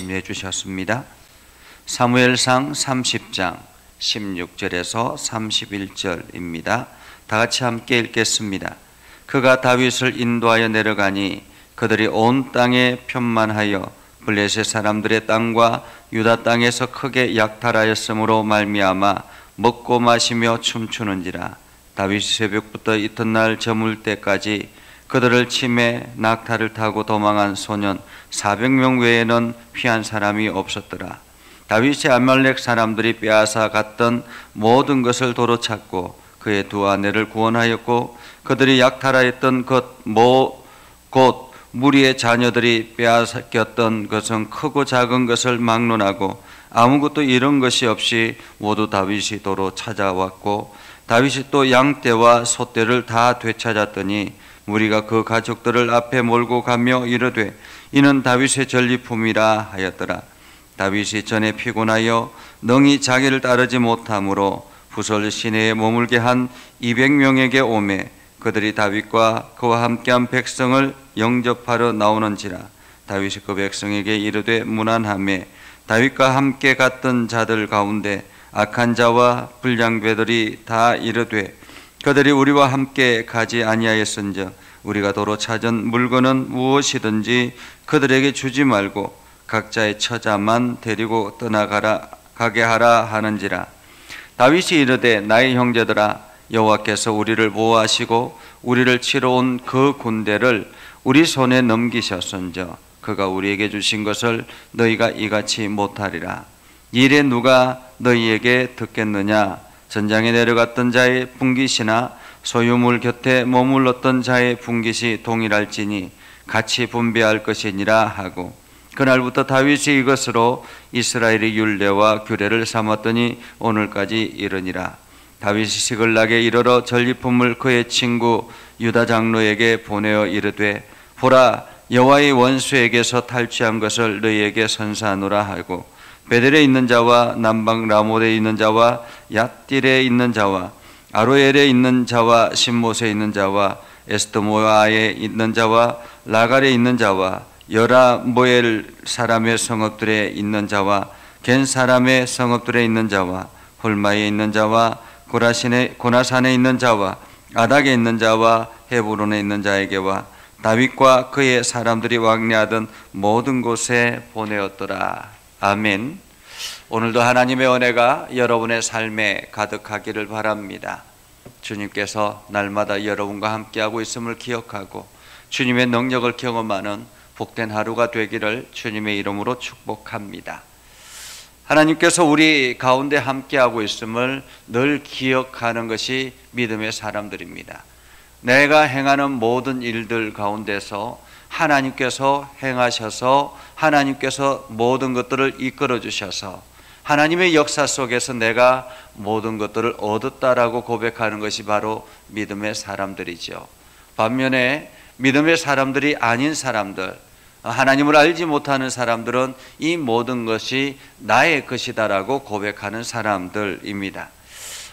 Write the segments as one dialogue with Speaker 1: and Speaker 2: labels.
Speaker 1: 참여해 주셨습니다. 사무엘상 30장 16절에서 31절입니다. 다 같이 함께 읽겠습니다. 그가 다윗을 인도하여 내려가니 그들이 온 땅에 편만하여 블레셋 사람들의 땅과 유다 땅에서 크게 약탈하였으므로 말미암아 먹고 마시며 춤추는지라. 다윗이 새벽부터 이튿날 저물 때까지 그들을 치매 낙타를 타고 도망한 소년 400명 외에는 피한 사람이 없었더라. 다윗이 아말렉 사람들이 빼앗아 갔던 모든 것을 도로 찾고 그의 두 아내를 구원하였고 그들이 약탈하였던 곧 무리의 자녀들이 빼앗겼던 것은 크고 작은 것을 막론하고 아무것도 잃은 것이 없이 모두 다윗이 도로 찾아왔고 다윗이 또 양떼와 소떼를 다 되찾았더니 무리가 그 가족들을 앞에 몰고 가며 이르되 이는 다윗의 전리품이라 하였더라. 다윗이 전에 피곤하여 능히 자기를 따르지 못하므로 부설 시내에 머물게 한 200명에게 오매 그들이 다윗과 그와 함께한 백성을 영접하러 나오는지라. 다윗이 그 백성에게 이르되 무난하매 다윗과 함께 갔던 자들 가운데 악한 자와 불량배들이 다 이르되 그들이 우리와 함께 가지 아니하였은즉 우리가 도로 찾은 물건은 무엇이든지 그들에게 주지 말고 각자의 처자만 데리고 가게 하라 하는지라. 다윗이 이르되 나의 형제들아 여호와께서 우리를 보호하시고 우리를 치러 온 그 군대를 우리 손에 넘기셨은즉 그가 우리에게 주신 것을 너희가 이같이 못하리라. 이래 누가 너희에게 듣겠느냐. 전장에 내려갔던 자의 분깃이나 소유물 곁에 머물렀던 자의 분깃이 동일할지니 같이 분배할 것이니라 하고 그날부터 다윗이 이것으로 이스라엘의 율례와 규례를 삼았더니 오늘까지 이르니라. 다윗이 시글락에 이르러 전리품을 그의 친구 유다 장로에게 보내어 이르되 보라 여호와의 원수에게서 탈취한 것을 너희에게 선사하노라 하고 베델에 있는 자와 남방 라못에 있는 자와 얏딜에 있는 자와 아로엘에 있는 자와 신못에 있는 자와 에스더모아에 있는 자와 라갈에 있는 자와 여라모엘 사람의 성읍들에 있는 자와 겐 사람의 성읍들에 있는 자와 홀마에 있는 자와 고나산에 있는 자와 아닥에 있는 자와 헤브론에 있는 자에게와 다윗과 그의 사람들이 왕래하던 모든 곳에 보내었더라. 아멘. 오늘도 하나님의 은혜가 여러분의 삶에 가득하기를 바랍니다. 주님께서 날마다 여러분과 함께하고 있음을 기억하고 주님의 능력을 경험하는 복된 하루가 되기를 주님의 이름으로 축복합니다. 하나님께서 우리 가운데 함께하고 있음을 늘 기억하는 것이 믿음의 사람들입니다. 내가 행하는 모든 일들 가운데서 하나님께서 행하셔서 하나님께서 모든 것들을 이끌어 주셔서 하나님의 역사 속에서 내가 모든 것들을 얻었다라고 고백하는 것이 바로 믿음의 사람들이죠. 반면에 믿음의 사람들이 아닌 사람들, 하나님을 알지 못하는 사람들은 이 모든 것이 나의 것이다라고 고백하는 사람들입니다.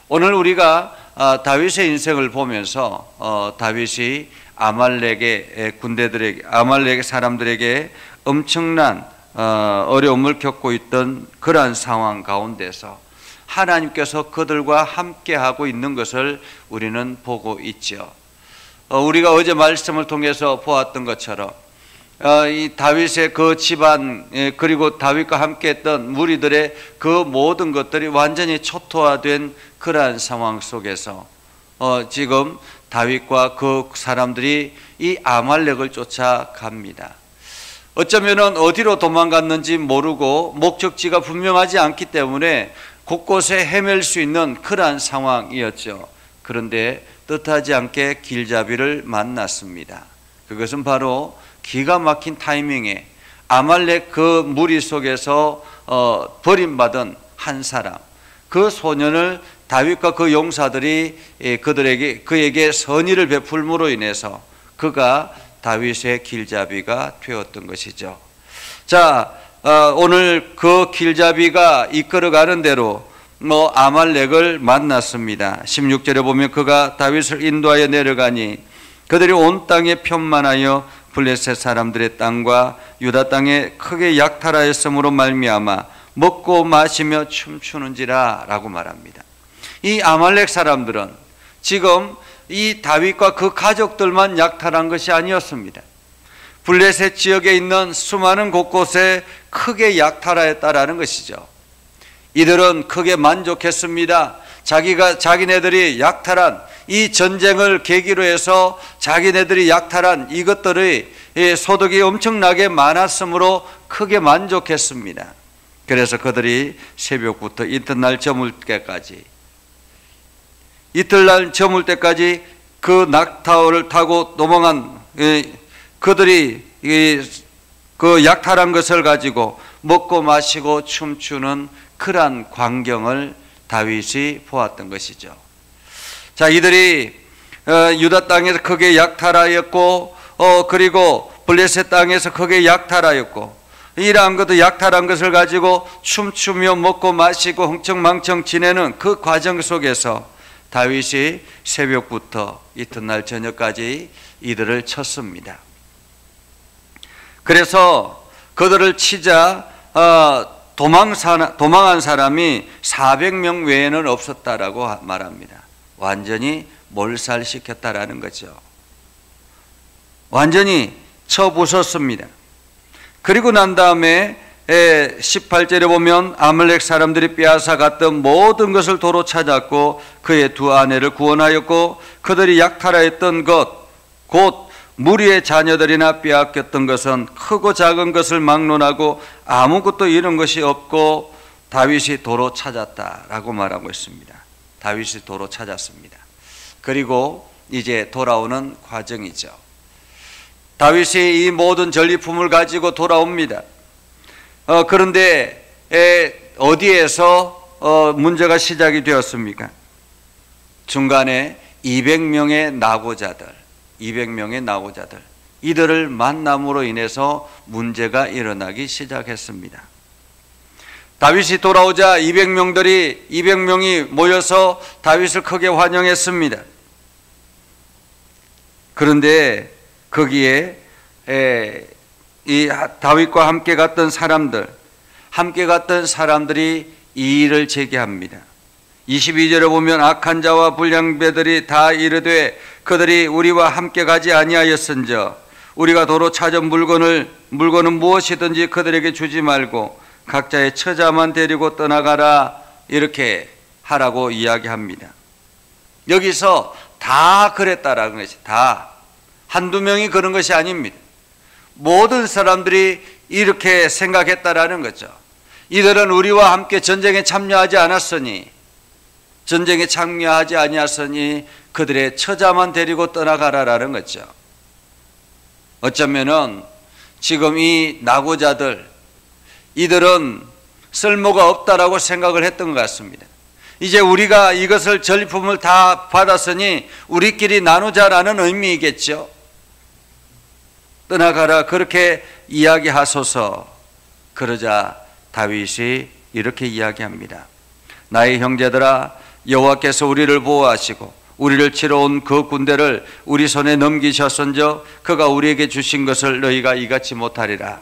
Speaker 1: 오늘 우리가 다윗의 인생을 보면서 다윗이 아말렉의 군대들에게, 아말렉의 사람들에게 엄청난 어려움을 겪고 있던 그러한 상황 가운데서 하나님께서 그들과 함께하고 있는 것을 우리는 보고 있죠. 우리가 어제 말씀을 통해서 보았던 것처럼 이 다윗의 그 집안 그리고 다윗과 함께했던 무리들의 그 모든 것들이 완전히 초토화된 그러한 상황 속에서 지금 다윗과 그 사람들이 이 아말렉을 쫓아갑니다. 어쩌면은 어디로 도망갔는지 모르고 목적지가 분명하지 않기 때문에 곳곳에 헤맬 수 있는 그러한 상황이었죠. 그런데 뜻하지 않게 길잡이를 만났습니다. 그것은 바로 기가 막힌 타이밍에 아말렉 그 무리 속에서 버림받은 한 사람, 그 소년을 다윗과 그 용사들이 그에게 선의를 베풀므로 인해서 그가 다윗의 길잡이가 되었던 것이죠. 자, 오늘 그 길잡이가 이끌어가는 대로 아말렉을 만났습니다. 16절에 보면 그가 다윗을 인도하여 내려가니 그들이 온 땅에 편만하여 블레셋 사람들의 땅과 유다 땅에 크게 약탈하였으므로 말미암아 먹고 마시며 춤추는지라 라고 말합니다. 이 아말렉 사람들은 지금 이 다윗과 그 가족들만 약탈한 것이 아니었습니다. 블레셋 지역에 있는 수많은 곳곳에 크게 약탈하였다라는 것이죠. 이들은 크게 만족했습니다. 자기네들이 약탈한 이 전쟁을 계기로 해서 자기네들이 약탈한 이것들의 소득이 엄청나게 많았으므로 크게 만족했습니다. 그래서 그들이 새벽부터 이튿날 저물 때까지 그 낙타를 타고 도망한 그들이 그 약탈한 것을 가지고 먹고 마시고 춤추는 그러한 광경을 다윗이 보았던 것이죠. 자, 이들이 유다 땅에서 크게 약탈하였고 그리고 블레셋 땅에서 크게 약탈하였고 이러한 것도 약탈한 것을 가지고 춤추며 먹고 마시고 흥청망청 지내는 그 과정 속에서 다윗이 새벽부터 이튿날 저녁까지 이들을 쳤습니다. 그래서 그들을 치자 도망한 사람이 400명 외에는 없었다라고 말합니다. 완전히 몰살시켰다라는 거죠. 완전히 쳐부쉈습니다. 그리고 난 다음에 18절에 보면 아말렉 사람들이 빼앗아 갔던 모든 것을 도로 찾았고 그의 두 아내를 구원하였고 그들이 약탈하였던 것 곧 무리의 자녀들이나 빼앗겼던 것은 크고 작은 것을 막론하고 아무것도 잃은 것이 없고 다윗이 도로 찾았다라고 말하고 있습니다. 다윗이 도로 찾았습니다. 그리고 이제 돌아오는 과정이죠. 다윗이 이 모든 전리품을 가지고 돌아옵니다. 그런데 어디에서 문제가 시작이 되었습니까? 중간에 200명의 낙오자들 이들을 만남으로 인해서 문제가 일어나기 시작했습니다. 다윗이 돌아오자 200명이 모여서 다윗을 크게 환영했습니다. 그런데 거기에 이 다윗과 함께 갔던 사람들이 이의를 제기합니다. 22절에 보면 악한 자와 불량배들이 다 이르되 그들이 우리와 함께 가지 아니하였은저 우리가 도로 찾은 물건은 무엇이든지 그들에게 주지 말고 각자의 처자만 데리고 떠나가라 이렇게 하라고 이야기합니다. 여기서 다 그랬다라는 것이 다 한두 명이 그런 것이 아닙니다. 모든 사람들이 이렇게 생각했다라는 거죠. 이들은 우리와 함께 전쟁에 참여하지 아니하였으니 그들의 처자만 데리고 떠나가라라는 거죠. 어쩌면은 지금 이 낙오자들 이들은 쓸모가 없다라고 생각을 했던 것 같습니다. 이제 우리가 이것을 전리품을 다 받았으니 우리끼리 나누자라는 의미이겠죠. 떠나가라 그렇게 이야기하소서. 그러자 다윗이 이렇게 이야기합니다. 나의 형제들아, 여호와께서 우리를 보호하시고 우리를 치러 온 그 군대를 우리 손에 넘기셨은저 그가 우리에게 주신 것을 너희가 이같이 못하리라.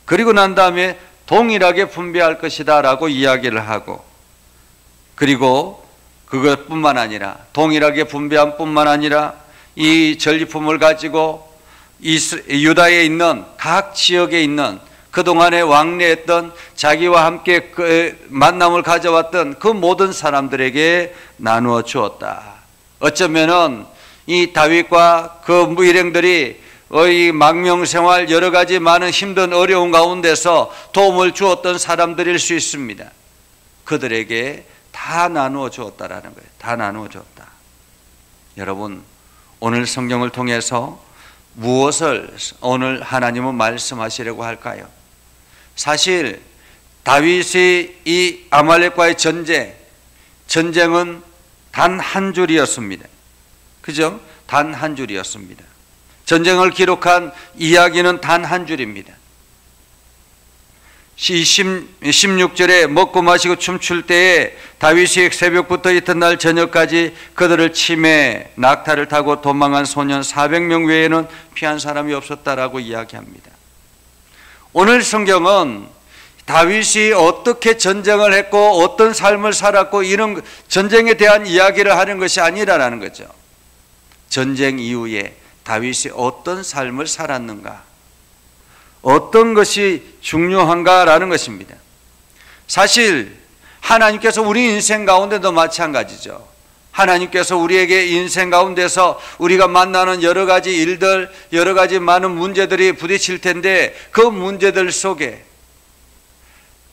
Speaker 1: 그리고 난 다음에 동일하게 분배할 것이다 라고 이야기를 하고, 그리고 그것뿐만 아니라 동일하게 분배한 뿐만 아니라 이 전리품을 가지고 유다에 있는 각 지역에 있는 그동안에 왕래했던 자기와 함께 그 만남을 가져왔던 그 모든 사람들에게 나누어 주었다. 어쩌면은 이 다윗과 그 일행들이 이 망명생활 여러 가지 많은 힘든 어려운 가운데서 도움을 주었던 사람들일 수 있습니다. 그들에게 다 나누어 주었다라는 거예요. 다 나누어 주었다. 여러분, 오늘 성경을 통해서 무엇을 오늘 하나님은 말씀하시려고 할까요? 사실 다윗이 이 아말렉과의 전쟁은 단 한 줄이었습니다. 그죠? 단 한 줄이었습니다. 전쟁을 기록한 이야기는 단 한 줄입니다. 16절에 먹고 마시고 춤출 때에 다윗이 새벽부터 이튿날 저녁까지 그들을 치매 낙타를 타고 도망한 소년 400명 외에는 피한 사람이 없었다라고 이야기합니다. 오늘 성경은 다윗이 어떻게 전쟁을 했고 어떤 삶을 살았고 이런 전쟁에 대한 이야기를 하는 것이 아니라는 거죠. 전쟁 이후에 다윗이 어떤 삶을 살았는가, 어떤 것이 중요한가라는 것입니다. 사실 하나님께서 우리 인생 가운데도 마찬가지죠. 하나님께서 우리에게 인생 가운데서 우리가 만나는 여러 가지 일들, 여러 가지 많은 문제들이 부딪힐 텐데 그 문제들 속에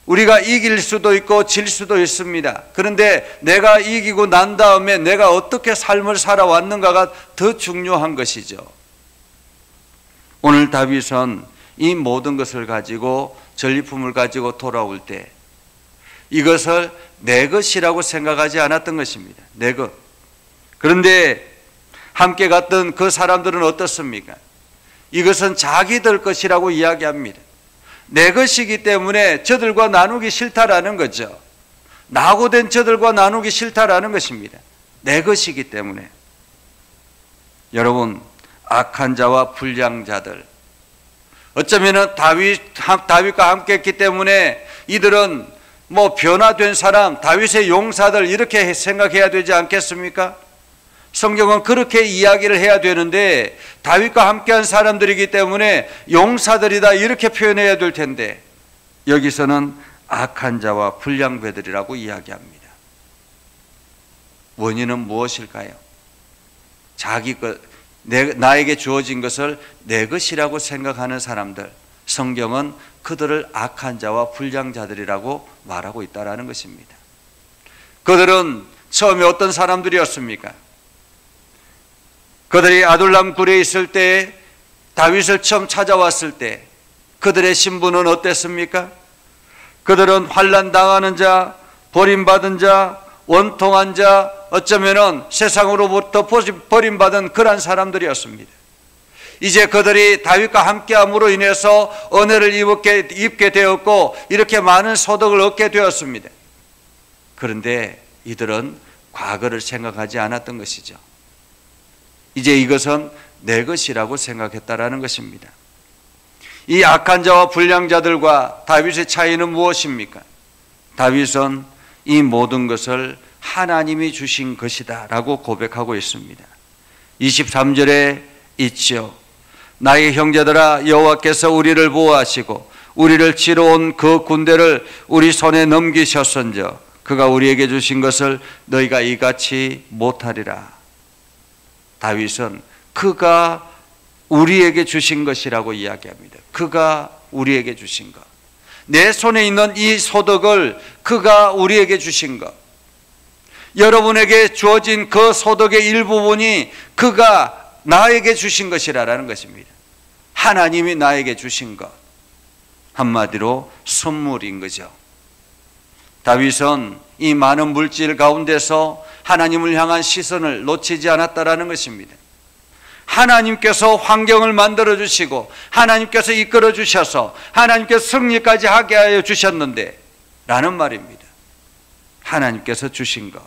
Speaker 1: 우리가 이길 수도 있고 질 수도 있습니다. 그런데 내가 이기고 난 다음에 내가 어떻게 삶을 살아왔는가가 더 중요한 것이죠. 오늘 다윗은 이 모든 것을 가지고 전리품을 가지고 돌아올 때 이것을 내 것이라고 생각하지 않았던 것입니다. 내 것. 그런데 함께 갔던 그 사람들은 어떻습니까? 이것은 자기들 것이라고 이야기합니다. 내 것이기 때문에 저들과 나누기 싫다라는 거죠. 나고 된 저들과 나누기 싫다라는 것입니다. 내 것이기 때문에. 여러분, 악한 자와 불량 자들, 어쩌면은 다윗과 함께 했기 때문에 이들은 변화된 사람, 다윗의 용사들 이렇게 생각해야 되지 않겠습니까? 성경은 그렇게 이야기를 해야 되는데 다윗과 함께한 사람들이기 때문에 용사들이다 이렇게 표현해야 될 텐데 여기서는 악한 자와 불량배들이라고 이야기합니다. 원인은 무엇일까요? 자기 것, 나에게 주어진 것을 내 것이라고 생각하는 사람들, 성경은 그들을 악한 자와 불량자들이라고 말하고 있다는 것입니다. 그들은 처음에 어떤 사람들이었습니까? 그들이 아둘람 굴에 있을 때 다윗을 처음 찾아왔을 때 그들의 신분은 어땠습니까? 그들은 환난 당하는 자, 버림받은 자, 원통한 자, 어쩌면은 세상으로부터 버림받은 그런 사람들이었습니다. 이제 그들이 다윗과 함께함으로 인해서 은혜를 입게 되었고 이렇게 많은 소득을 얻게 되었습니다. 그런데 이들은 과거를 생각하지 않았던 것이죠. 이제 이것은 내 것이라고 생각했다라는 것입니다. 이 악한 자와 불량자들과 다윗의 차이는 무엇입니까? 다윗은 이 모든 것을 하나님이 주신 것이다 라고 고백하고 있습니다. 23절에 있지요. 나의 형제들아, 여호와께서 우리를 보호하시고 우리를 치러 온 그 군대를 우리 손에 넘기셨은저 그가 우리에게 주신 것을 너희가 이같이 못하리라. 다윗은 그가 우리에게 주신 것이라고 이야기합니다. 그가 우리에게 주신 것. 내 손에 있는 이 소득을 그가 우리에게 주신 것. 여러분에게 주어진 그 소득의 일부분이 그가 나에게 주신 것이라는 것입니다. 하나님이 나에게 주신 것. 한마디로 선물인 거죠. 다윗은 이 많은 물질 가운데서 하나님을 향한 시선을 놓치지 않았다라는 것입니다. 하나님께서 환경을 만들어 주시고 하나님께서 이끌어 주셔서 하나님께서 승리까지 하게 하여 주셨는데 라는 말입니다. 하나님께서 주신 것.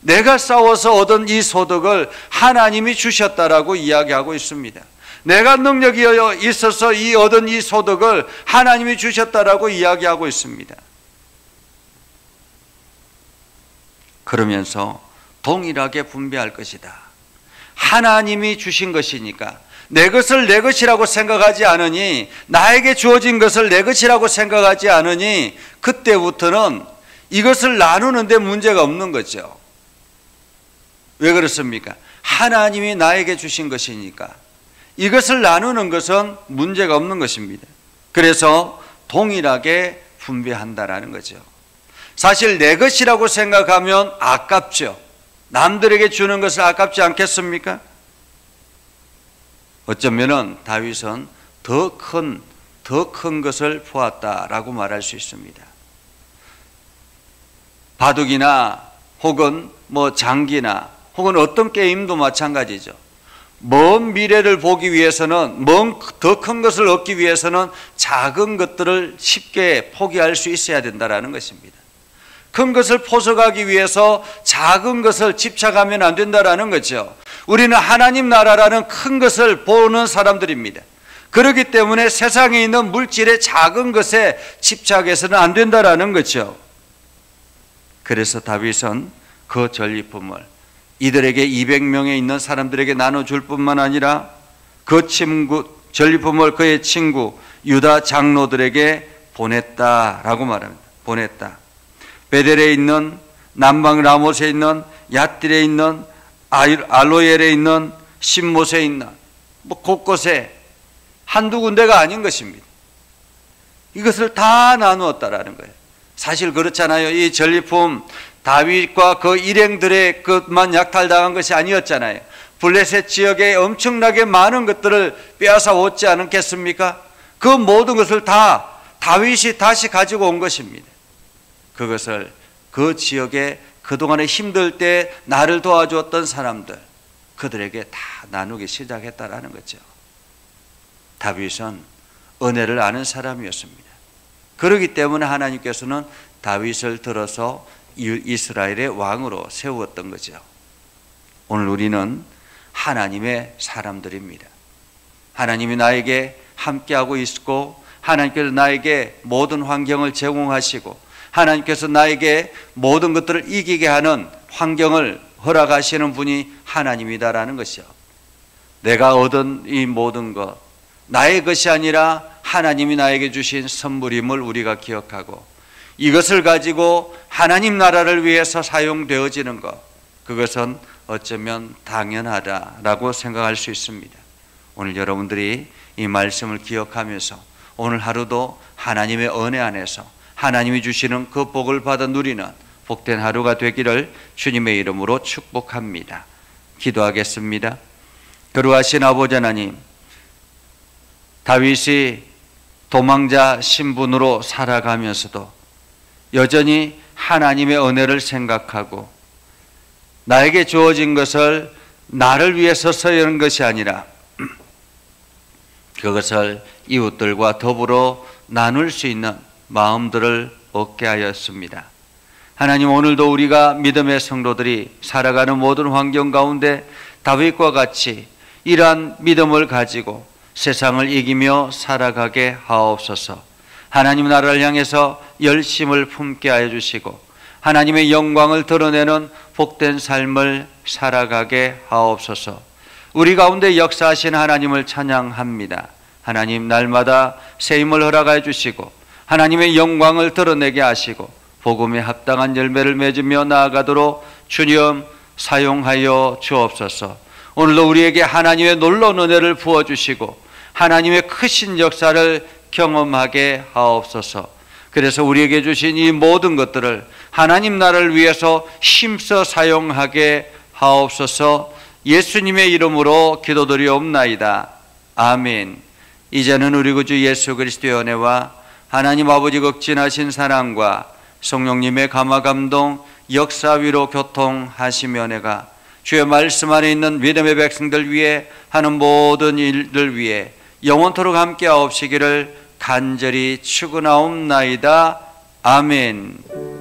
Speaker 1: 내가 싸워서 얻은 이 소득을 하나님이 주셨다라고 이야기하고 있습니다. 내가 능력이 있어서 얻은 이 소득을 하나님이 주셨다라고 이야기하고 있습니다. 그러면서 동일하게 분배할 것이다. 하나님이 주신 것이니까 내 것을 내 것이라고 생각하지 않으니, 나에게 주어진 것을 내 것이라고 생각하지 않으니 그때부터는 이것을 나누는데 문제가 없는 거죠. 왜 그렇습니까? 하나님이 나에게 주신 것이니까 이것을 나누는 것은 문제가 없는 것입니다. 그래서 동일하게 분배한다라는 거죠. 사실 내 것이라고 생각하면 아깝죠. 남들에게 주는 것을 아깝지 않겠습니까? 어쩌면은 다윗은 더 큰 것을 보았다라고 말할 수 있습니다. 바둑이나 혹은 장기나 혹은 어떤 게임도 마찬가지죠. 먼 미래를 보기 위해서는, 더 큰 것을 얻기 위해서는 작은 것들을 쉽게 포기할 수 있어야 된다는 것입니다. 큰 것을 포석하기 위해서 작은 것을 집착하면 안 된다는 거죠. 우리는 하나님 나라라는 큰 것을 보는 사람들입니다. 그렇기 때문에 세상에 있는 물질의 작은 것에 집착해서는 안 된다는 거죠. 그래서 다윗은 그 전리품을 이들에게 200명에 있는 사람들에게 나눠줄 뿐만 아니라 그 전리품을 그의 친구 유다 장로들에게 보냈다라고 말합니다. 보냈다. 베델에 있는, 남방 라못에 있는, 얏딜에 있는, 알로엘에 있는, 신못에 있는, 곳곳에 한두 군데가 아닌 것입니다. 이것을 다 나누었다라는 거예요. 사실 그렇잖아요. 이 전리품 다윗과 그 일행들의 것만 약탈당한 것이 아니었잖아요. 블레셋 지역에 엄청나게 많은 것들을 빼앗아 오지 않았겠습니까? 그 모든 것을 다 다윗이 다시 가지고 온 것입니다. 그것을 그 지역에 그동안에 힘들 때 나를 도와주었던 사람들, 그들에게 다 나누기 시작했다라는 거죠. 다윗은 은혜를 아는 사람이었습니다. 그렇기 때문에 하나님께서는 다윗을 들어서 이스라엘의 왕으로 세웠던 거죠. 오늘 우리는 하나님의 사람들입니다. 하나님이 나에게 함께하고 있고, 하나님께서 나에게 모든 환경을 제공하시고, 하나님께서 나에게 모든 것들을 이기게 하는 환경을 허락하시는 분이 하나님이다라는 것이요. 내가 얻은 이 모든 것, 나의 것이 아니라 하나님이 나에게 주신 선물임을 우리가 기억하고, 이것을 가지고 하나님 나라를 위해서 사용되어지는 것, 그것은 어쩌면 당연하다라고 생각할 수 있습니다. 오늘 여러분들이 이 말씀을 기억하면서 오늘 하루도 하나님의 은혜 안에서 하나님이 주시는 그 복을 받아 누리는 복된 하루가 되기를 주님의 이름으로 축복합니다. 기도하겠습니다. 거룩하신 아버지 하나님, 다윗이 도망자 신분으로 살아가면서도 여전히 하나님의 은혜를 생각하고, 나에게 주어진 것을 나를 위해서 쓰는 것이 아니라 그것을 이웃들과 더불어 나눌 수 있는 마음들을 얻게 하였습니다. 하나님, 오늘도 우리가 믿음의 성도들이 살아가는 모든 환경 가운데 다윗과 같이 이러한 믿음을 가지고 세상을 이기며 살아가게 하옵소서. 하나님 나라를 향해서 열심을 품게 하여 주시고, 하나님의 영광을 드러내는 복된 삶을 살아가게 하옵소서. 우리 가운데 역사하신 하나님을 찬양합니다. 하나님, 날마다 새 힘을 허락하여 주시고 하나님의 영광을 드러내게 하시고 복음에 합당한 열매를 맺으며 나아가도록 주님 사용하여 주옵소서. 오늘도 우리에게 하나님의 놀라운 은혜를 부어주시고 하나님의 크신 역사를 경험하게 하옵소서. 그래서 우리에게 주신 이 모든 것들을 하나님 나라를 위해서 힘써 사용하게 하옵소서. 예수님의 이름으로 기도드리옵나이다. 아멘. 이제는 우리 구주 예수 그리스도의 은혜와 하나님 아버지 극진하신 사랑과 성령님의 감화 감동 역사 위로 교통하시며 은혜가 주의 말씀 안에 있는 믿음의 백성들 위해 하는 모든 일들 위해 영원토록 함께 하옵시기를 간절히 축원하옵나이다. 아멘.